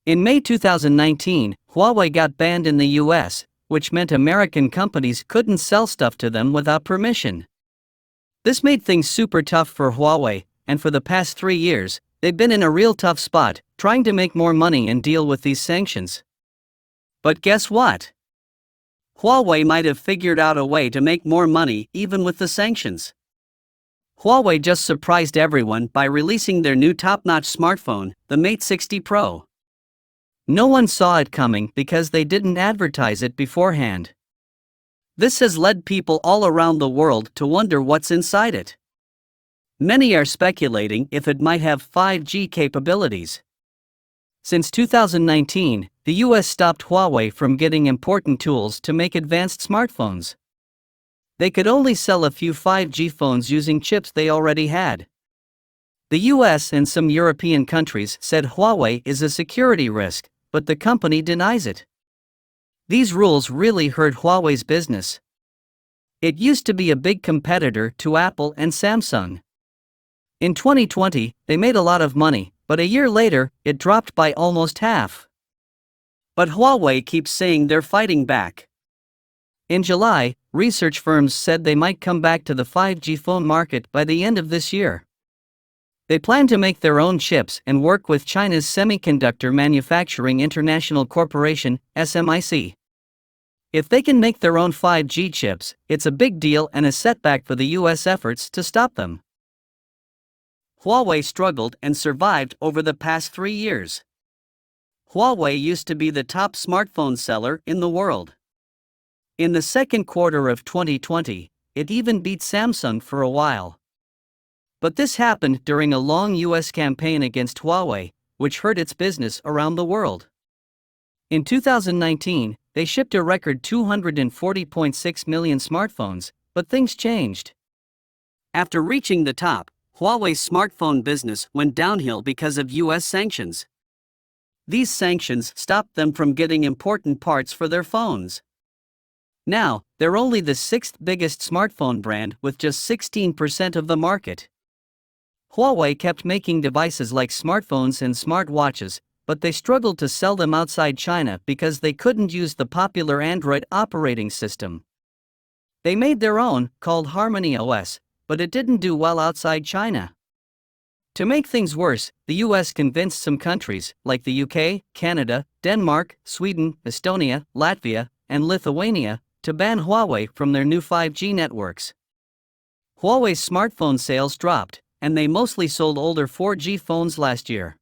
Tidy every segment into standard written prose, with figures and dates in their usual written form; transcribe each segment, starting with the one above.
In May 2019, Huawei got banned in the US, which meant American companies couldn't sell stuff to them without permission. This made things super tough for Huawei, and for the past 3 years, they've been in a real tough spot, trying to make more money and deal with these sanctions. But guess what? Huawei might have figured out a way to make more money even with the sanctions. Huawei just surprised everyone by releasing their new top-notch smartphone, the Mate 60 Pro. No one saw it coming because they didn't advertise it beforehand. This has led people all around the world to wonder what's inside it. Many are speculating if it might have 5G capabilities. Since 2019, the US stopped Huawei from getting important tools to make advanced smartphones. They could only sell a few 5G phones using chips they already had. The US and some European countries said Huawei is a security risk, but the company denies it. These rules really hurt Huawei's business. It used to be a big competitor to Apple and Samsung. In 2020, they made a lot of money, but a year later, it dropped by almost half. But Huawei keeps saying they're fighting back. In July, research firms said they might come back to the 5G phone market by the end of this year. They plan to make their own chips and work with China's Semiconductor Manufacturing International Corporation, SMIC. If they can make their own 5G chips, it's a big deal and a setback for the US efforts to stop them. Huawei struggled and survived over the past 3 years. Huawei used to be the top smartphone seller in the world. In the second quarter of 2020, it even beat Samsung for a while. But this happened during a long US campaign against Huawei, which hurt its business around the world. In 2019, they shipped a record 240.6 million smartphones, but things changed. After reaching the top, Huawei's smartphone business went downhill because of US sanctions. These sanctions stopped them from getting important parts for their phones. Now, they're only the 6th biggest smartphone brand with just 16% of the market. Huawei kept making devices like smartphones and smartwatches, but they struggled to sell them outside China because they couldn't use the popular Android operating system. They made their own, called Harmony OS, but it didn't do well outside China. To make things worse, the US convinced some countries, like the UK, Canada, Denmark, Sweden, Estonia, Latvia, and Lithuania, to ban Huawei from their new 5G networks. Huawei's smartphone sales dropped, and they mostly sold older 4G phones last year.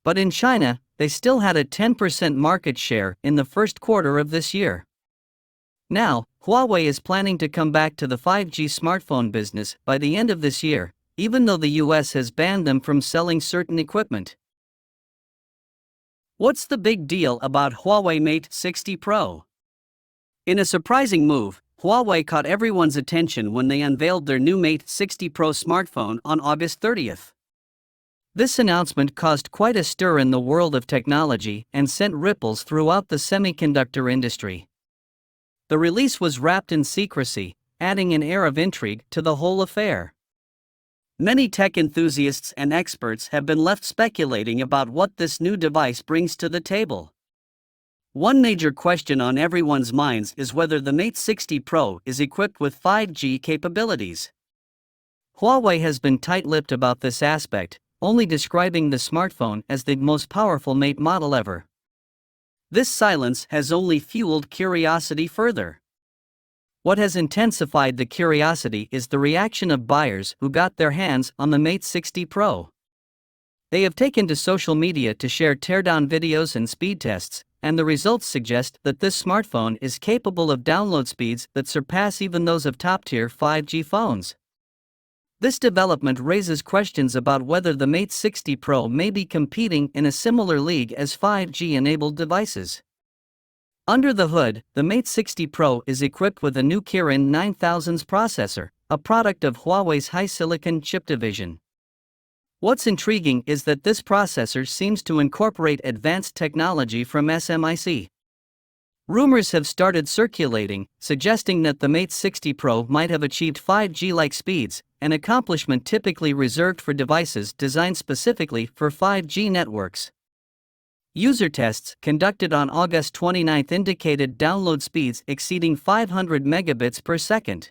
But in China, they still had a 10% market share in the first quarter of this year. Now, Huawei is planning to come back to the 5G smartphone business by the end of this year, even though the US has banned them from selling certain equipment. What's the big deal about Huawei Mate 60 Pro? In a surprising move, Huawei caught everyone's attention when they unveiled their new Mate 60 Pro smartphone on August 30th. This announcement caused quite a stir in the world of technology and sent ripples throughout the semiconductor industry. The release was wrapped in secrecy, adding an air of intrigue to the whole affair. Many tech enthusiasts and experts have been left speculating about what this new device brings to the table. One major question on everyone's minds is whether the Mate 60 Pro is equipped with 5G capabilities. Huawei has been tight-lipped about this aspect, only describing the smartphone as the most powerful Mate model ever. This silence has only fueled curiosity further. What has intensified the curiosity is the reaction of buyers who got their hands on the Mate 60 Pro. They have taken to social media to share teardown videos and speed tests, and the results suggest that this smartphone is capable of download speeds that surpass even those of top-tier 5G phones. This development raises questions about whether the Mate 60 Pro may be competing in a similar league as 5G-enabled devices. Under the hood, the Mate 60 Pro is equipped with a new Kirin 9000's processor, a product of Huawei's high-silicon chip division. What's intriguing is that this processor seems to incorporate advanced technology from SMIC. Rumors have started circulating, suggesting that the Mate 60 Pro might have achieved 5G-like speeds, an accomplishment typically reserved for devices designed specifically for 5G networks. User tests conducted on August 29 indicated download speeds exceeding 500 megabits per second.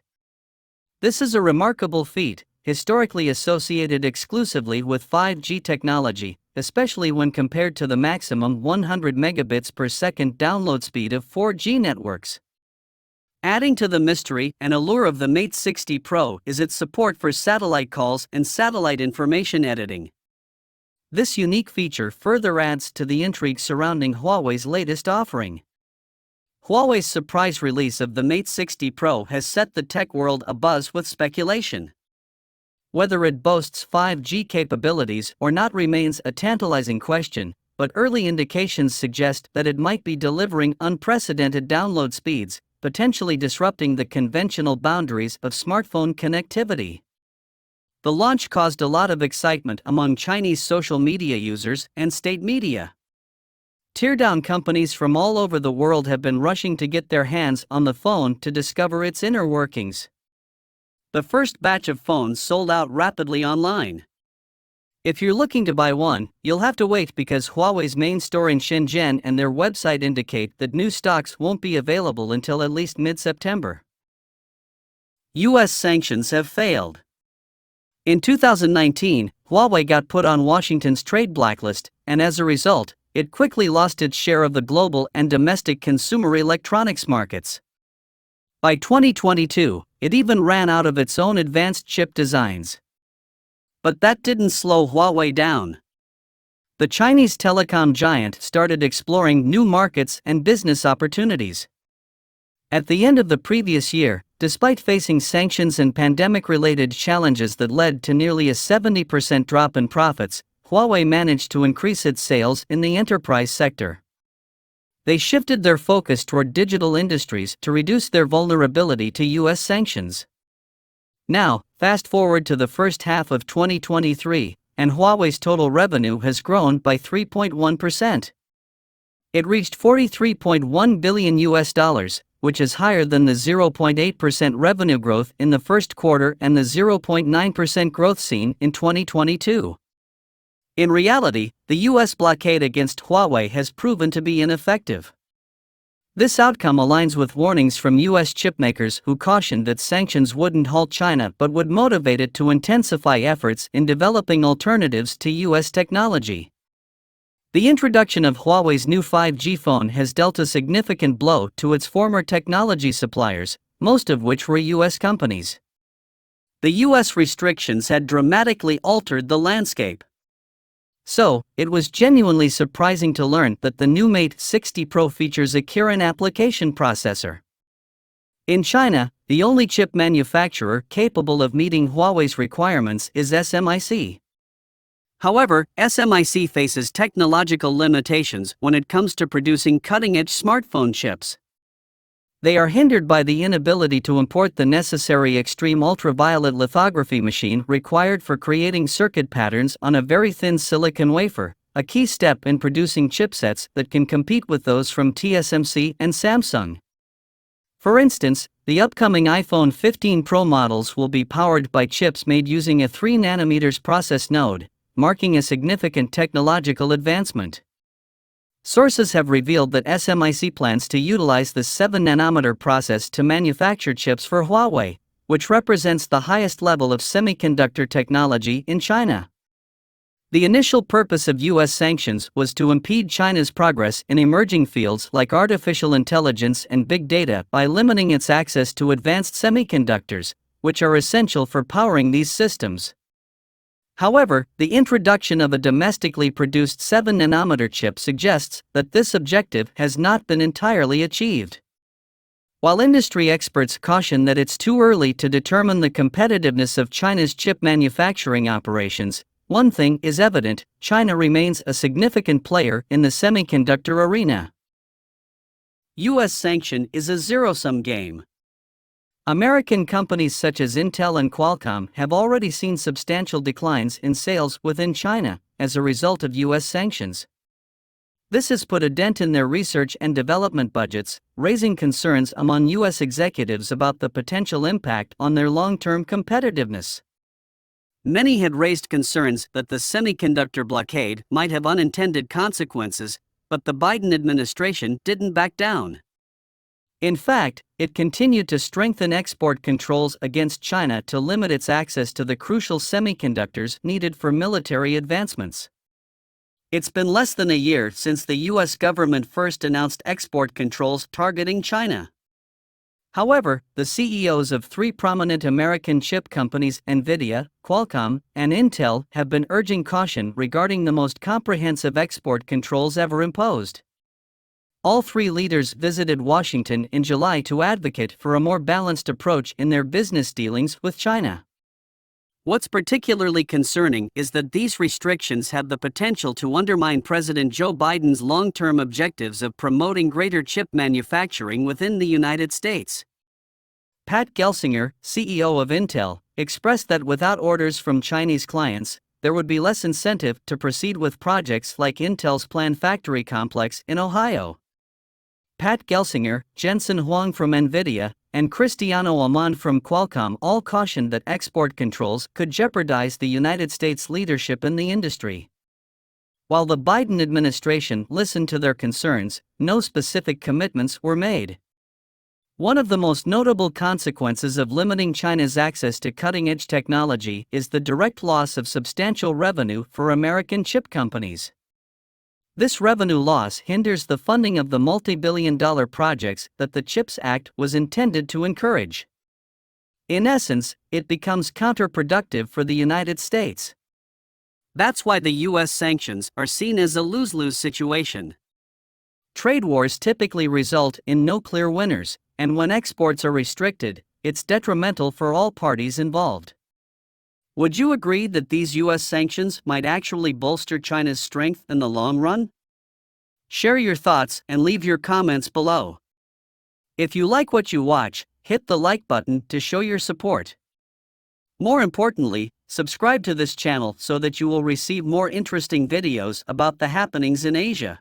This is a remarkable feat, historically associated exclusively with 5G technology, especially when compared to the maximum 100 megabits per second download speed of 4G networks. Adding to the mystery and allure of the Mate 60 Pro is its support for satellite calls and satellite information editing. This unique feature further adds to the intrigue surrounding Huawei's latest offering. Huawei's surprise release of the Mate 60 Pro has set the tech world abuzz with speculation. Whether it boasts 5G capabilities or not remains a tantalizing question, but early indications suggest that it might be delivering unprecedented download speeds, potentially disrupting the conventional boundaries of smartphone connectivity. The launch caused a lot of excitement among Chinese social media users and state media. Teardown companies from all over the world have been rushing to get their hands on the phone to discover its inner workings. The first batch of phones sold out rapidly online. If you're looking to buy one, you'll have to wait because Huawei's main store in Shenzhen and their website indicate that new stocks won't be available until at least mid-September. US sanctions have failed. In 2019, Huawei got put on Washington's trade blacklist, and as a result, it quickly lost its share of the global and domestic consumer electronics markets. By 2022, it even ran out of its own advanced chip designs. But that didn't slow Huawei down. The Chinese telecom giant started exploring new markets and business opportunities. At the end of the previous year, despite facing sanctions and pandemic-related challenges that led to nearly a 70% drop in profits, Huawei managed to increase its sales in the enterprise sector. They shifted their focus toward digital industries to reduce their vulnerability to US sanctions. Now, fast forward to the first half of 2023, and Huawei's total revenue has grown by 3.1%. It reached $43.1 billion, which is higher than the 0.8% revenue growth in the first quarter and the 0.9% growth seen in 2022. In reality, the US blockade against Huawei has proven to be ineffective. This outcome aligns with warnings from US chipmakers who cautioned that sanctions wouldn't halt China but would motivate it to intensify efforts in developing alternatives to US technology. The introduction of Huawei's new 5G phone has dealt a significant blow to its former technology suppliers, most of which were US companies. The US restrictions had dramatically altered the landscape. So, it was genuinely surprising to learn that the new Mate 60 Pro features a Kirin application processor. In China, the only chip manufacturer capable of meeting Huawei's requirements is SMIC. However, SMIC faces technological limitations when it comes to producing cutting-edge smartphone chips. They are hindered by the inability to import the necessary extreme ultraviolet lithography machine required for creating circuit patterns on a very thin silicon wafer, a key step in producing chipsets that can compete with those from TSMC and Samsung. For instance, the upcoming iPhone 15 Pro models will be powered by chips made using a 3nm process node, marking a significant technological advancement. Sources have revealed that SMIC plans to utilize the 7nm process to manufacture chips for Huawei, which represents the highest level of semiconductor technology in China. The initial purpose of US sanctions was to impede China's progress in emerging fields like artificial intelligence and big data by limiting its access to advanced semiconductors, which are essential for powering these systems. However, the introduction of a domestically produced 7nm chip suggests that this objective has not been entirely achieved. While industry experts caution that it's too early to determine the competitiveness of China's chip manufacturing operations, one thing is evident: China remains a significant player in the semiconductor arena. US sanction is a zero-sum game. American companies such as Intel and Qualcomm have already seen substantial declines in sales within China as a result of US sanctions. This has put a dent in their research and development budgets, raising concerns among US executives about the potential impact on their long-term competitiveness. Many had raised concerns that the semiconductor blockade might have unintended consequences, But the Biden administration didn't back down. In fact, it continued to strengthen export controls against China to limit its access to the crucial semiconductors needed for military advancements. It's been less than a year since the US government first announced export controls targeting China. However, the CEOs of three prominent American chip companies, NVIDIA, Qualcomm, and Intel, have been urging caution regarding the most comprehensive export controls ever imposed. All three leaders visited Washington in July to advocate for a more balanced approach in their business dealings with China. What's particularly concerning is that these restrictions have the potential to undermine President Joe Biden's long-term objectives of promoting greater chip manufacturing within the United States. Pat Gelsinger, CEO of Intel, expressed that without orders from Chinese clients, there would be less incentive to proceed with projects like Intel's planned factory complex in Ohio. Pat Gelsinger, Jensen Huang from NVIDIA, and Cristiano Amon from Qualcomm all cautioned that export controls could jeopardize the United States' leadership in the industry. While the Biden administration listened to their concerns, no specific commitments were made. One of the most notable consequences of limiting China's access to cutting-edge technology is the direct loss of substantial revenue for American chip companies. This revenue loss hinders the funding of the multi-billion-dollar projects that the CHIPS Act was intended to encourage. In essence, it becomes counterproductive for the United States. That's why the U.S. sanctions are seen as a lose-lose situation. Trade wars typically result in no clear winners, and when exports are restricted, it's detrimental for all parties involved. Would you agree that these U.S. sanctions might actually bolster China's strength in the long run? Share your thoughts and leave your comments below. If you like what you watch, hit the like button to show your support. More importantly, subscribe to this channel so that you will receive more interesting videos about the happenings in Asia.